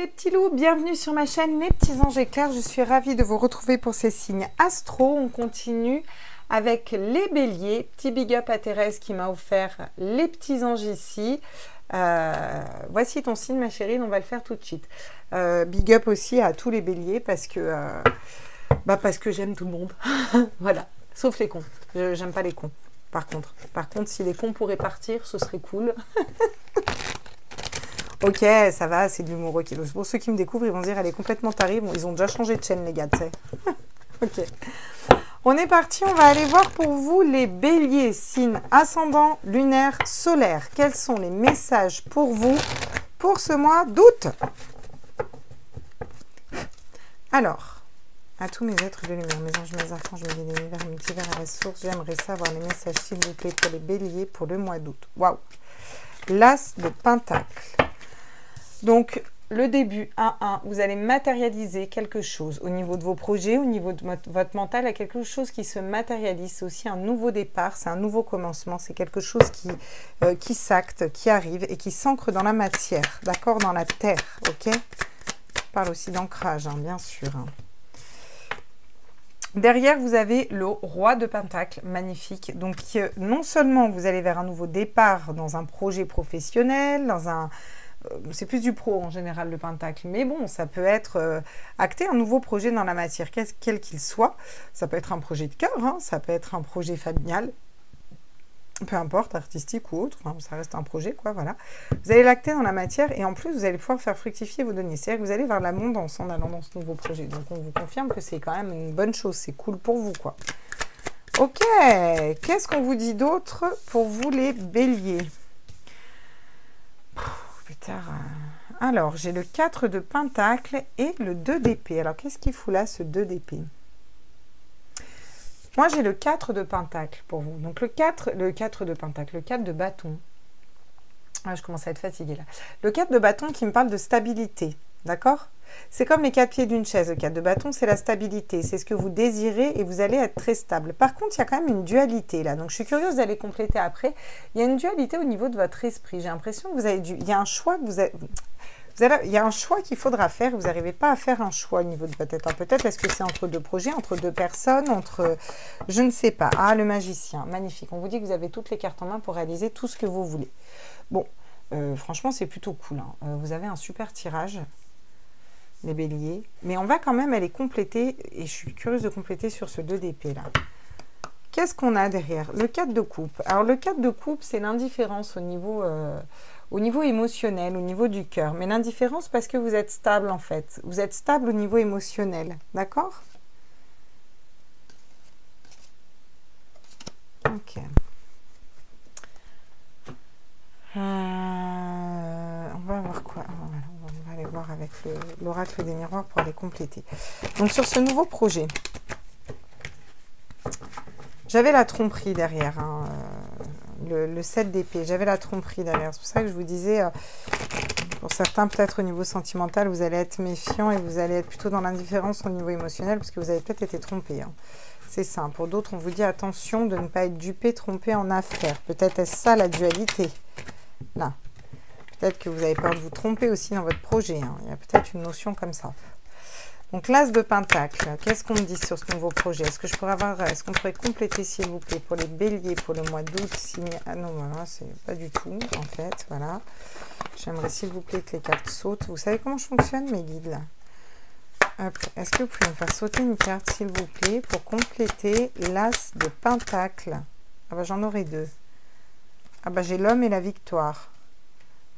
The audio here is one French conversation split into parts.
les petits loups, bienvenue sur ma chaîne Les Petits Anges Éclairs. Je suis ravie de vous retrouver pour ces signes astro. On continue avec les béliers. Petit big up à Thérèse qui m'a offert les petits anges ici. Voici ton signe ma chérie, on va le faire tout de suite. Big up aussi à tous les béliers parce que j'aime tout le monde. Voilà, sauf les cons. J'aime pas les cons. Par contre, si les cons pourraient partir, ce serait cool. Ok, ça va, c'est de l'humour. Okay. Pour ceux qui me découvrent, ils vont se dire, elle est complètement tarée. Bon, ils ont déjà changé de chaîne, les gars, tu sais. Ok. On est parti, on va aller voir pour vous les béliers, signes ascendant, lunaire, solaire. Quels sont les messages pour vous pour ce mois d'août? Alors, à tous mes êtres de lumière, mes anges, mes archanges, mes guides, l'univers, multivers à la source, j'aimerais savoir les messages, s'il vous plaît, pour les béliers pour le mois d'août. Waouh! L'as de Pentacle. Donc, le début, 1-1, vous allez matérialiser quelque chose au niveau de vos projets, au niveau de votre mental, il y a quelque chose qui se matérialise. C'est aussi un nouveau départ, c'est un nouveau commencement, c'est quelque chose qui s'acte, qui arrive et qui s'ancre dans la matière, d'accord, dans la terre, ok? Je parle aussi d'ancrage, hein, bien sûr. Hein. Derrière, vous avez le roi de Pentacle, magnifique. Donc, non seulement vous allez vers un nouveau départ dans un projet professionnel, dans un... c'est plus du pro en général le Pentacle, mais bon, ça peut être acter un nouveau projet dans la matière, quel qu'il soit. Ça peut être un projet de cœur, hein, ça peut être un projet familial, peu importe, artistique ou autre, enfin, ça reste un projet, quoi, voilà. Vous allez l'acter dans la matière et en plus, vous allez pouvoir faire fructifier vos données. C'est-à-dire que vous allez vers l'abondance en allant dans ce nouveau projet. Donc, on vous confirme que c'est quand même une bonne chose, c'est cool pour vous, quoi. Ok, qu'est-ce qu'on vous dit d'autre pour vous les béliers? Plus tard. Alors, j'ai le 4 de Pentacle et le 2 d'épée. Alors, qu'est-ce qu'il fout là, ce 2 d'épée? Moi, j'ai le 4 de Pentacle pour vous. Donc, le 4 de Pentacle, le 4 de bâton. Ah, je commence à être fatiguée là. Le 4 de bâton qui me parle de stabilité. D'accord? C'est comme les 4 pieds d'une chaise. Le 4 de bâton, c'est la stabilité. C'est ce que vous désirez et vous allez être très stable. Par contre, il y a quand même une dualité là. Donc, je suis curieuse d'aller compléter après. Il y a une dualité au niveau de votre esprit. J'ai l'impression que vous avez il y a un choix que il y a un choix qu'il faudra faire. Vous n'arrivez pas à faire un choix au niveau de votre tête. Peut-être est-ce que c'est entre deux projets, entre deux personnes, entre... Je ne sais pas. Ah, le magicien. Magnifique. On vous dit que vous avez toutes les cartes en main pour réaliser tout ce que vous voulez. Bon, franchement, c'est plutôt cool. Hein. Vous avez un super tirage. Les béliers, mais on va quand même aller compléter, et je suis curieuse de compléter sur ce 2 d'épée là. Qu'est-ce qu'on a derrière? Le 4 de coupe. Alors le 4 de coupe, c'est l'indifférence au niveau émotionnel, au niveau du cœur, mais l'indifférence parce que vous êtes stable en fait, vous êtes stable au niveau émotionnel, d'accord? Ok. On va voir quoi? On va aller voir avec l'oracle des miroirs pour aller compléter. Donc sur ce nouveau projet, j'avais la tromperie derrière, hein, le 7 d'épée, j'avais la tromperie derrière. C'est pour ça que je vous disais, pour certains peut-être au niveau sentimental, vous allez être méfiant et vous allez être plutôt dans l'indifférence au niveau émotionnel parce que vous avez peut-être été trompé. Hein. C'est ça. Pour d'autres, on vous dit attention de ne pas être dupé, trompé en affaires. Peut-être est-ce ça la dualité. Là. Peut-être que vous avez peur de vous tromper aussi dans votre projet. Hein. Il y a peut-être une notion comme ça. Donc, l'as de Pentacle. Qu'est-ce qu'on me dit sur ce nouveau projet? Est-ce que je pourrais avoir... Est-ce qu'on pourrait compléter, s'il vous plaît, pour les béliers, pour le mois d'août? Ah non, voilà, c'est pas du tout, en fait. Voilà. J'aimerais, s'il vous plaît, que les cartes sautent. Vous savez comment je fonctionne, mes guides, là? Est-ce que vous pouvez me faire sauter une carte, s'il vous plaît, pour compléter l'as de Pentacle? Ah bah, j'en aurai 2. Ah bah, j'ai l'homme et la victoire.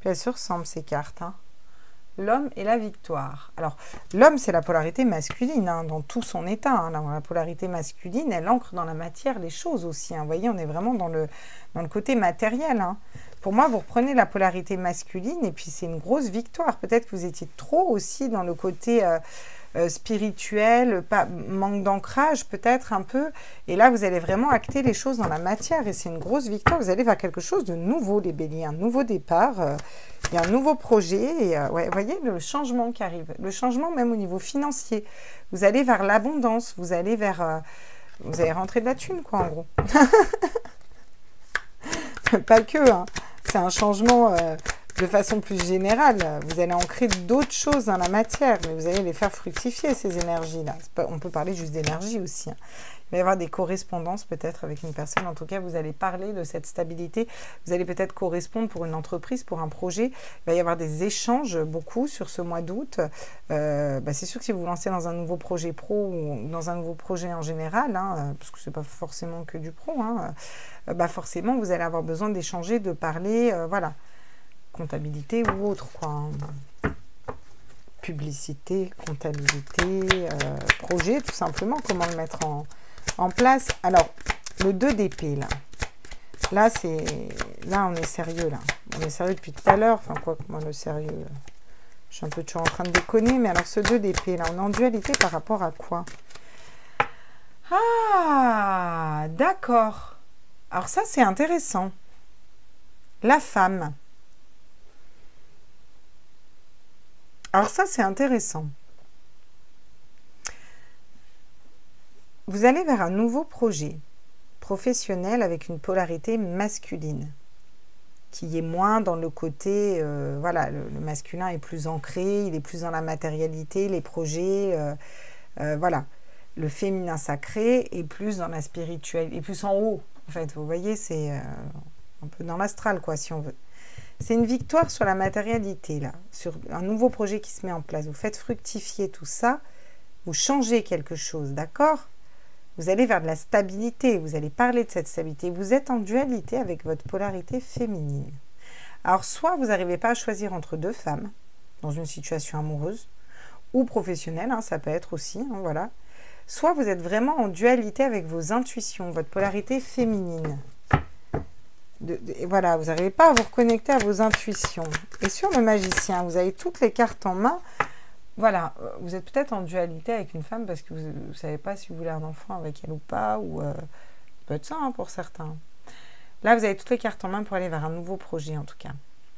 Puis elles se ressemblent, ces cartes. Hein. L'homme et la victoire. Alors, l'homme, c'est la polarité masculine, hein, dans tout son état. Hein. La polarité masculine, elle ancre dans la matière les choses aussi. Hein. Vous voyez, on est vraiment dans le côté matériel. Hein. Pour moi, vous reprenez la polarité masculine et puis c'est une grosse victoire. Peut-être que vous étiez trop aussi dans le côté... spirituel, manque d'ancrage peut-être un peu, et là vous allez vraiment acter les choses dans la matière et c'est une grosse victoire, vous allez vers quelque chose de nouveau les béliers, un nouveau départ, il y a un nouveau projet et ouais, vous voyez le changement qui arrive, le changement même au niveau financier, vous allez vers l'abondance, vous allez vers, vous allez rentrer de la thune quoi en gros. Pas que, hein. C'est un changement de façon plus générale, vous allez ancrer d'autres choses dans la matière, mais vous allez les faire fructifier, ces énergies-là. On peut parler juste d'énergie aussi. Hein. Il va y avoir des correspondances peut-être avec une personne. En tout cas, vous allez parler de cette stabilité. Vous allez peut-être correspondre pour une entreprise, pour un projet. Il va y avoir des échanges beaucoup sur ce mois d'août. C'est sûr que si vous vous lancez dans un nouveau projet pro ou dans un nouveau projet en général, hein, parce que ce n'est pas forcément que du pro, hein, forcément, vous allez avoir besoin d'échanger, de parler, voilà, comptabilité ou autre, quoi. Hein. Publicité, comptabilité, projet, tout simplement, comment le mettre en place. Alors, le 2 d'épée, là, on est sérieux, là. On est sérieux depuis tout à l'heure. Enfin, quoi que moi, le sérieux, je suis un peu toujours en train de déconner. Mais alors, ce 2 d'épée, là, on est en dualité par rapport à quoi? Ah, d'accord. Alors ça, c'est intéressant. La femme. Alors ça, c'est intéressant. Vous allez vers un nouveau projet professionnel avec une polarité masculine, qui est moins dans le côté, voilà, le masculin est plus ancré, il est plus dans la matérialité, les projets, voilà. Le féminin sacré est plus dans la spiritualité, est plus en haut, en fait. Vous voyez, c'est un peu dans l'astral, quoi, si on veut. C'est une victoire sur la matérialité, là, sur un nouveau projet qui se met en place. Vous faites fructifier tout ça, vous changez quelque chose, d'accord? Vous allez vers de la stabilité, vous allez parler de cette stabilité. Vous êtes en dualité avec votre polarité féminine. Alors, soit vous n'arrivez pas à choisir entre deux femmes, dans une situation amoureuse, ou professionnelle, hein, ça peut être aussi, hein, voilà. Soit vous êtes vraiment en dualité avec vos intuitions, votre polarité féminine. Et voilà, vous n'arrivez pas à vous reconnecter à vos intuitions. Et sur le magicien, vous avez toutes les cartes en main. Voilà, vous êtes peut-être en dualité avec une femme parce que vous ne savez pas si vous voulez un enfant avec elle ou pas, ou peut être ça, hein, pour certains. Là, vous avez toutes les cartes en main pour aller vers un nouveau projet, en tout cas.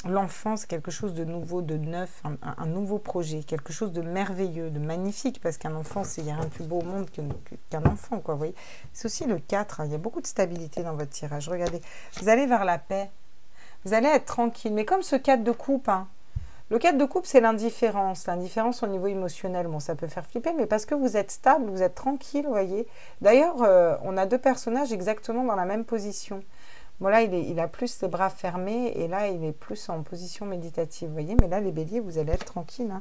L'enfant, c'est quelque chose de nouveau, de neuf, un nouveau projet, quelque chose de merveilleux, de magnifique, parce qu'un enfant, il n'y a rien de plus beau au monde qu'un enfant, quoi, vous voyez. C'est aussi le 4, hein, il y a beaucoup de stabilité dans votre tirage. Regardez, vous allez vers la paix, vous allez être tranquille, mais comme ce 4 de coupe, hein. Le 4 de coupe, c'est l'indifférence au niveau émotionnel. Bon, ça peut faire flipper, mais parce que vous êtes stable, vous êtes tranquille, vous voyez. D'ailleurs, on a deux personnages exactement dans la même position. Bon, là, il a plus les bras fermés et là, il est plus en position méditative, vous voyez. Mais là, les béliers, vous allez être tranquille. Hein.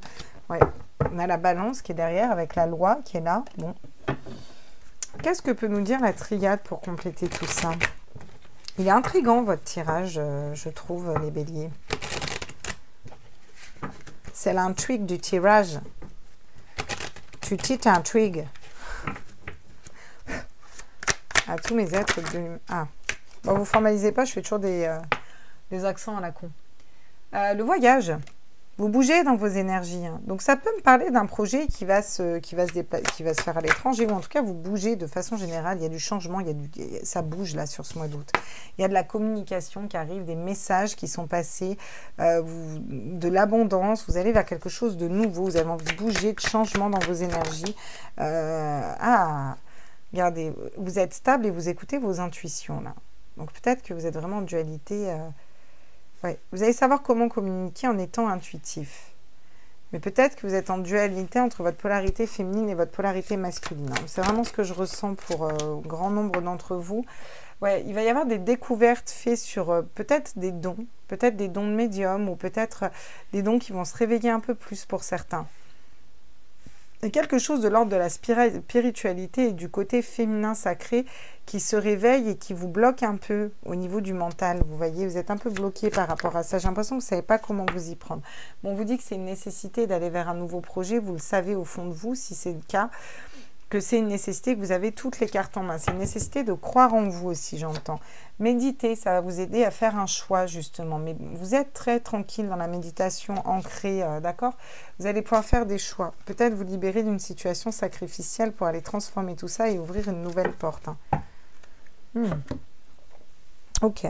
Ouais. On a la balance qui est derrière avec la loi qui est là. Bon. Qu'est-ce que peut nous dire la triade pour compléter tout ça? Il est intriguant, votre tirage, je trouve, les béliers. C'est l'intrigue du tirage. Tu t'intrigues. À tous mes êtres de... Ah. Bon, vous formalisez pas, je fais toujours des accents à la con. Le voyage, vous bougez dans vos énergies. Hein. Donc, ça peut me parler d'un projet qui va se faire à l'étranger, ou en tout cas, vous bougez de façon générale. Il y a du changement, ça bouge là sur ce mois d'août. Il y a de la communication qui arrive, des messages qui sont passés, de l'abondance. Vous allez vers quelque chose de nouveau. Vous avez envie de bouger, de changement dans vos énergies. Regardez, vous êtes stable et vous écoutez vos intuitions là. Donc peut-être que vous êtes vraiment en dualité. Ouais. Vous allez savoir comment communiquer en étant intuitif. Mais peut-être que vous êtes en dualité entre votre polarité féminine et votre polarité masculine. Hein. C'est vraiment ce que je ressens pour grand nombre d'entre vous. Ouais, il va y avoir des découvertes faites sur peut-être des dons de médium, ou peut-être des dons qui vont se réveiller un peu plus pour certains. Et quelque chose de l'ordre de la spiritualité et du côté féminin sacré qui se réveille et qui vous bloque un peu au niveau du mental. Vous voyez, vous êtes un peu bloqué par rapport à ça. J'ai l'impression que vous ne savez pas comment vous y prendre. Bon, on vous dit que c'est une nécessité d'aller vers un nouveau projet. Vous le savez au fond de vous, si c'est le cas, que c'est une nécessité, que vous avez toutes les cartes en main. C'est une nécessité de croire en vous aussi, j'entends. Méditez, ça va vous aider à faire un choix, justement. Mais vous êtes très tranquille dans la méditation, ancrée, d'accord? Vous allez pouvoir faire des choix. Peut-être vous libérer d'une situation sacrificielle pour aller transformer tout ça et ouvrir une nouvelle porte. Hein. Ok.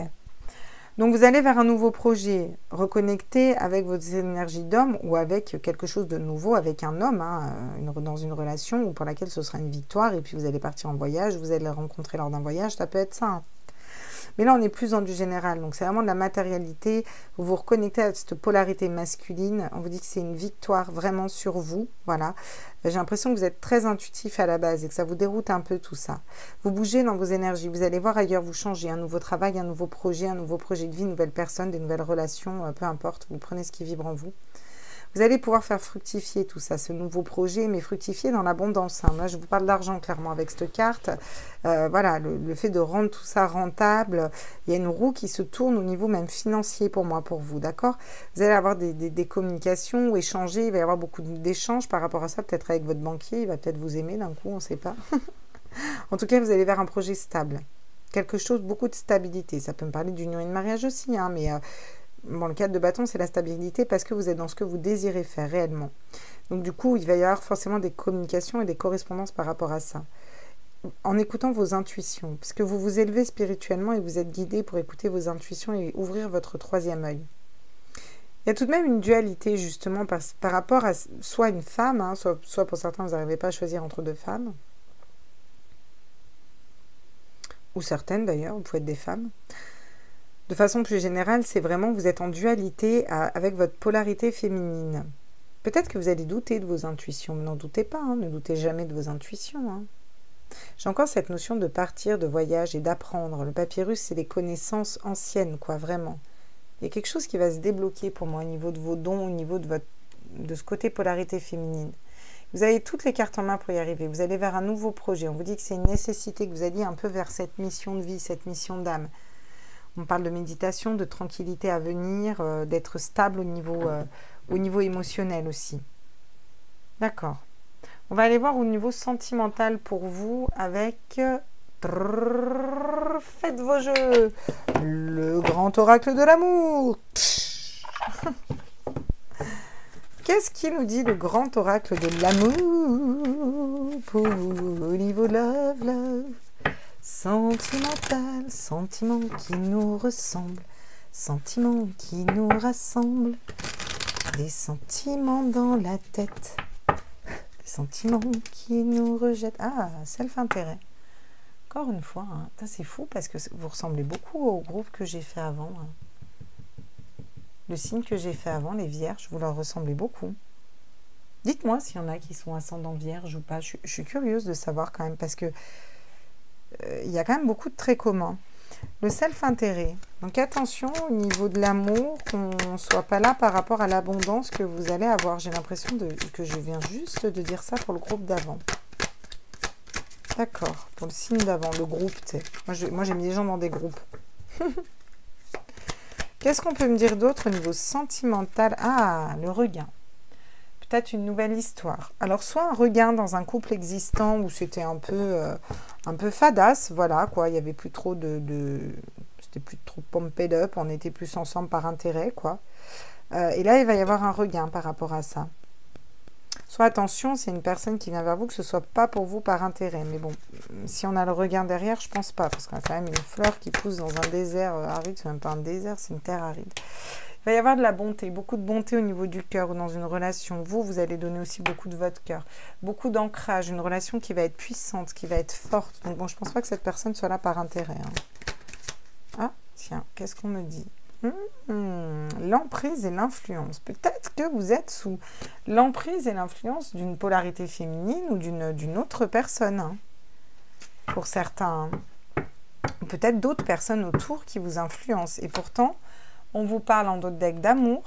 Donc, vous allez vers un nouveau projet, reconnecté avec vos énergies d'homme ou avec quelque chose de nouveau, avec un homme, hein, dans une relation ou pour laquelle ce sera une victoire. Et puis, vous allez partir en voyage, vous allez le rencontrer lors d'un voyage, ça peut être ça. Hein. Mais là, on est plus dans du général. Donc, c'est vraiment de la matérialité. Vous vous reconnectez à cette polarité masculine. On vous dit que c'est une victoire vraiment sur vous. Voilà. J'ai l'impression que vous êtes très intuitif à la base et que ça vous déroute un peu tout ça. Vous bougez dans vos énergies. Vous allez voir ailleurs, vous changez. Un nouveau travail, un nouveau projet de vie, une nouvelle personne, des nouvelles relations, peu importe. Vous prenez ce qui vibre en vous. Vous allez pouvoir faire fructifier tout ça, ce nouveau projet, mais fructifier dans l'abondance. Hein. Là, je vous parle d'argent, clairement, avec cette carte. Voilà, le fait de rendre tout ça rentable, il y a une roue qui se tourne au niveau même financier pour moi, pour vous, d'accord? Vous allez avoir des communications ou échanger, il va y avoir beaucoup d'échanges par rapport à ça, peut-être avec votre banquier, il va peut-être vous aimer d'un coup, on ne sait pas. En tout cas, vous allez vers un projet stable. Quelque chose, beaucoup de stabilité. Ça peut me parler d'union et de mariage aussi, hein, mais... Bon, le 4 de bâton, c'est la stabilité parce que vous êtes dans ce que vous désirez faire réellement. Donc, du coup, il va y avoir forcément des communications et des correspondances par rapport à ça. En écoutant vos intuitions, parce que vous vous élevez spirituellement et vous êtes guidé pour écouter vos intuitions et ouvrir votre troisième œil. Il y a tout de même une dualité, justement, par rapport à soit une femme, hein, soit pour certains, vous n'arrivez pas à choisir entre deux femmes, ou certaines d'ailleurs, vous pouvez être des femmes. De façon plus générale, c'est vraiment vous êtes en dualité avec votre polarité féminine. Peut-être que vous allez douter de vos intuitions, mais n'en doutez pas, hein, ne doutez jamais de vos intuitions. Hein. J'ai encore cette notion de partir, de voyage et d'apprendre. Le papyrus, c'est des connaissances anciennes, quoi, vraiment. Il y a quelque chose qui va se débloquer pour moi au niveau de vos dons, au niveau de ce côté polarité féminine. Vous avez toutes les cartes en main pour y arriver. Vous allez vers un nouveau projet. On vous dit que c'est une nécessité, que vous alliez un peu vers cette mission de vie, cette mission d'âme. On parle de méditation, de tranquillité à venir, d'être stable au niveau émotionnel aussi. D'accord. On va aller voir au niveau sentimental pour vous avec... Faites vos jeux. Le grand oracle de l'amour. Qu'est-ce qui nous dit le grand oracle de l'amour pour vous au niveau love? Sentimental, sentiment qui nous ressemble, sentiment qui nous rassemble, des sentiments dans la tête, des sentiments qui nous rejettent. Ah, self-intérêt. Encore une fois, hein, c'est fou parce que vous ressemblez beaucoup au groupe que j'ai fait avant. Hein. Le signe que j'ai fait avant, les vierges, vous leur ressemblez beaucoup. Dites-moi s'il y en a qui sont ascendants vierges ou pas. Je suis curieuse de savoir quand même parce que il y a quand même beaucoup de traits communs. Le self-intérêt. Donc attention au niveau de l'amour, qu'on ne soit pas là par rapport à l'abondance que vous allez avoir. J'ai l'impression que je viens juste de dire ça pour le groupe d'avant. D'accord, pour le signe d'avant, le groupe, tu sais. Moi j'ai mis des gens dans des groupes. Qu'est-ce qu'on peut me dire d'autre au niveau sentimental? Ah, le regain. Peut-être une nouvelle histoire. Alors, soit un regain dans un couple existant où c'était un peu fadasse, voilà, quoi. Il n'y avait plus trop c'était plus trop pumped up, on était plus ensemble par intérêt, quoi. Et là, il va y avoir un regain par rapport à ça. Soit attention, c'est une personne qui vient vers vous, que ce ne soit pas pour vous par intérêt. Mais bon, si on a le regain derrière, je ne pense pas, parce qu'on a quand même une fleur qui pousse dans un désert aride, c'est même pas un désert, c'est une terre aride. Il va y avoir de la bonté, beaucoup de bonté au niveau du cœur ou dans une relation. Vous allez donner aussi beaucoup de votre cœur. Beaucoup d'ancrage, une relation qui va être puissante, qui va être forte. Donc bon, je ne pense pas que cette personne soit là par intérêt. Hein. Ah, tiens, qu'est-ce qu'on me dit? L'emprise et l'influence. Peut-être que vous êtes sous l'emprise et l'influence d'une polarité féminine ou d'une autre personne. Hein. Pour certains. Peut-être d'autres personnes autour qui vous influencent. Et pourtant... on vous parle en d'autres decks d'amour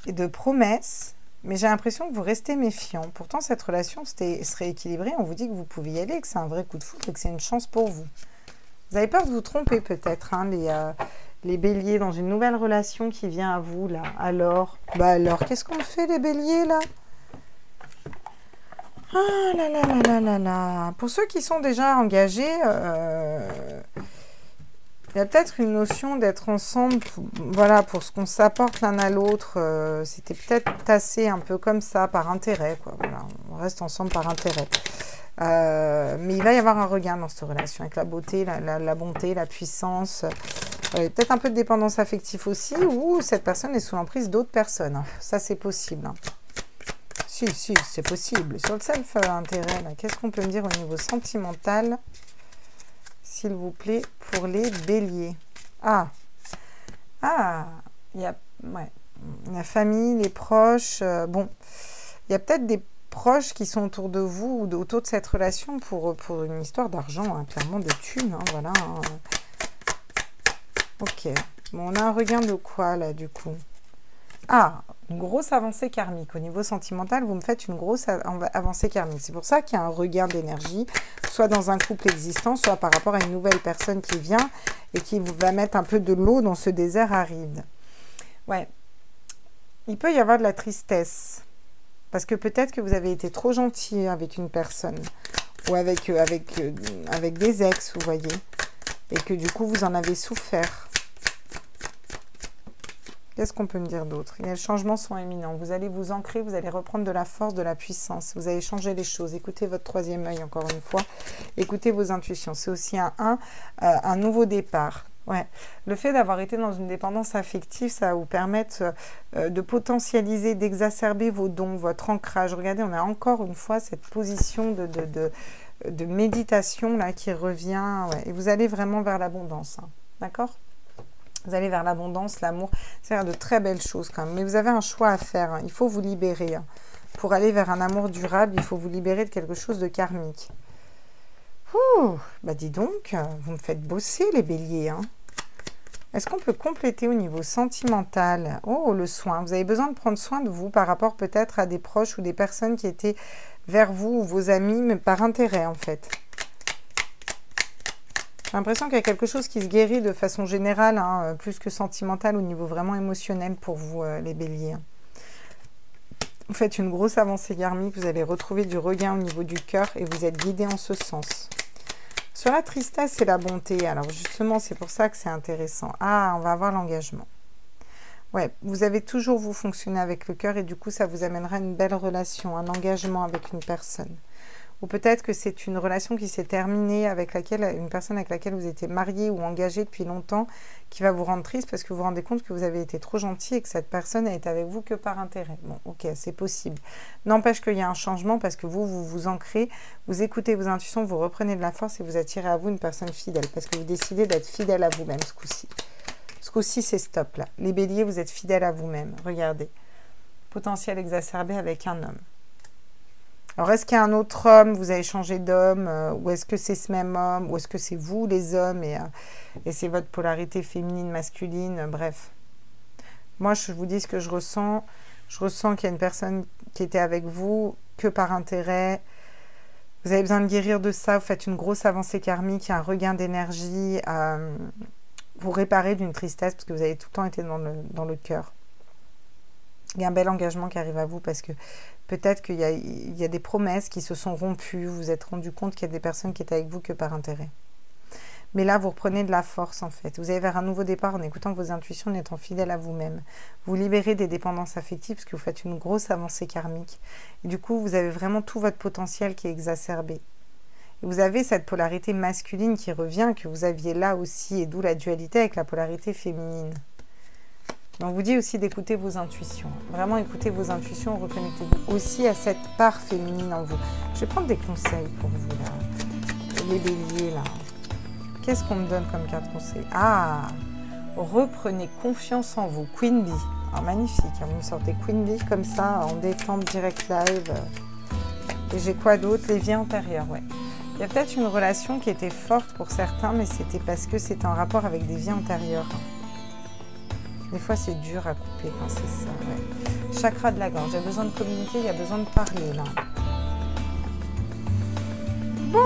et de promesses, mais j'ai l'impression que vous restez méfiant. Pourtant, cette relation serait équilibrée. On vous dit que vous pouvez y aller, que c'est un vrai coup de foudre et que c'est une chance pour vous. Vous avez peur de vous tromper peut-être, hein, les béliers, dans une nouvelle relation qui vient à vous, là. Alors, qu'est-ce qu'on fait les béliers, là? Ah là là là là là là. Pour ceux qui sont déjà engagés... il y a peut-être une notion d'être ensemble, voilà, pour ce qu'on s'apporte l'un à l'autre. C'était peut-être tassé un peu comme ça, par intérêt, quoi. Voilà, on reste ensemble par intérêt. Mais il va y avoir un regain dans cette relation, avec la beauté, la bonté, la puissance. Peut-être un peu de dépendance affective aussi, ou cette personne est sous l'emprise d'autres personnes. Hein. Ça, c'est possible. Hein. Si, c'est possible. Sur le self-intérêt, qu'est-ce qu'on peut me dire au niveau sentimental ? S'il vous plaît, pour les béliers. Ah, ah, il y a, ouais, la famille, les proches. Bon, il y a peut-être des proches qui sont autour de vous ou autour de cette relation pour une histoire d'argent, hein, clairement de thunes, hein, voilà. Hein. Ok, bon, on a un regain de quoi là du coup? Ah, une grosse avancée karmique. Au niveau sentimental, vous me faites une grosse avancée karmique. C'est pour ça qu'il y a un regain d'énergie, soit dans un couple existant, soit par rapport à une nouvelle personne qui vient et qui vous va mettre un peu de l'eau dans ce désert aride. Ouais, il peut y avoir de la tristesse. Parce que peut-être que vous avez été trop gentil avec une personne. Ou avec des ex, vous voyez. Et que du coup, vous en avez souffert. Qu'est-ce qu'on peut me dire d'autre? Les changements sont imminents. Vous allez vous ancrer, vous allez reprendre de la force, de la puissance. Vous allez changer les choses. Écoutez votre troisième œil, encore une fois. Écoutez vos intuitions. C'est aussi un nouveau départ. Ouais. Le fait d'avoir été dans une dépendance affective, ça va vous permettre de potentialiser, d'exacerber vos dons, votre ancrage. Regardez, on a encore une fois cette position de méditation là qui revient. Ouais. Et vous allez vraiment vers l'abondance. Hein. D'accord ? Vous allez vers l'abondance, l'amour, c'est-à-dire de très belles choses quand même. Mais vous avez un choix à faire, hein. Il faut vous libérer. Hein. Pour aller vers un amour durable, il faut vous libérer de quelque chose de karmique. Ouh, bah dis donc, vous me faites bosser les béliers. Hein. Est-ce qu'on peut compléter au niveau sentimental? Oh, le soin. Vous avez besoin de prendre soin de vous par rapport peut-être à des proches ou des personnes qui étaient vers vous ou vos amis, mais par intérêt en fait. J'ai l'impression qu'il y a quelque chose qui se guérit de façon générale, hein, plus que sentimentale, au niveau vraiment émotionnel pour vous, les béliers. Vous faites une grosse avancée karmique, vous allez retrouver du regain au niveau du cœur et vous êtes guidé en ce sens. Sur la tristesse et la bonté, alors justement, c'est pour ça que c'est intéressant. Ah, on va avoir l'engagement. Ouais, vous avez toujours vous fonctionner avec le cœur et du coup, ça vous amènera une belle relation, un engagement avec une personne. Ou peut-être que c'est une relation qui s'est terminée avec une personne avec laquelle vous étiez marié ou engagé depuis longtemps, qui va vous rendre triste parce que vous vous rendez compte que vous avez été trop gentil et que cette personne n'est avec vous que par intérêt. Bon, ok, c'est possible. N'empêche qu'il y a un changement parce que vous vous ancrez, vous écoutez vos intuitions, vous reprenez de la force et vous attirez à vous une personne fidèle parce que vous décidez d'être fidèle à vous-même ce coup-ci. Ce coup-ci, c'est stop là. Les béliers, vous êtes fidèles à vous-même. Regardez. Potentiel exacerbé avec un homme. Alors, est-ce qu'il y a un autre homme, vous avez changé d'homme, ou est-ce que c'est ce même homme, ou est-ce que c'est vous, les hommes, et c'est votre polarité féminine, masculine, bref. Moi, je vous dis ce que je ressens. Je ressens qu'il y a une personne qui était avec vous que par intérêt. Vous avez besoin de guérir de ça, vous faites une grosse avancée karmique, il y a un regain d'énergie, vous réparez d'une tristesse, parce que vous avez tout le temps été dans le cœur. Il y a un bel engagement qui arrive à vous parce que peut-être qu'il y a des promesses qui se sont rompues. Vous vous êtes rendu compte qu'il y a des personnes qui étaient avec vous que par intérêt. Mais là, vous reprenez de la force en fait. Vous allez vers un nouveau départ en écoutant vos intuitions, en étant fidèle à vous-même. Vous libérez des dépendances affectives parce que vous faites une grosse avancée karmique. Et du coup, vous avez vraiment tout votre potentiel qui est exacerbé. Et vous avez cette polarité masculine qui revient, que vous aviez là aussi, et d'où la dualité avec la polarité féminine. On vous dit aussi d'écouter vos intuitions. Vraiment écoutez vos intuitions, reconnectez-vous aussi à cette part féminine en vous. Je vais prendre des conseils pour vous là. Les béliers là. Qu'est-ce qu'on me donne comme carte conseil? Ah, reprenez confiance en vous. Queen Bee. Ah, magnifique, hein, vous me sortez Queen Bee comme ça, en détente, direct live. Et j'ai quoi d'autre? Les vies antérieures, ouais. Il y a peut-être une relation qui était forte pour certains, mais c'était parce que c'était en rapport avec des vies antérieures. Des fois, c'est dur à couper quand c'est ça. Ouais. Chakra de la gorge. Il y a besoin de communiquer, il y a besoin de parler, là. Bon.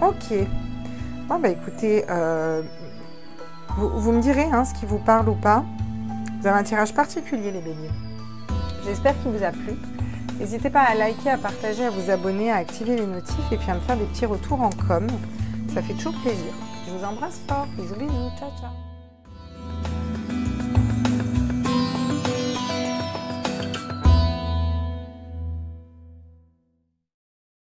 Ok. Bon, bah écoutez, vous me direz hein, ce qui vous parle ou pas. Vous avez un tirage particulier, les béliers. J'espère qu'il vous a plu. N'hésitez pas à liker, à partager, à vous abonner, à activer les notifs et puis à me faire des petits retours en com. Ça fait toujours plaisir. Je vous embrasse fort. Bisous, bisous. Ciao, ciao.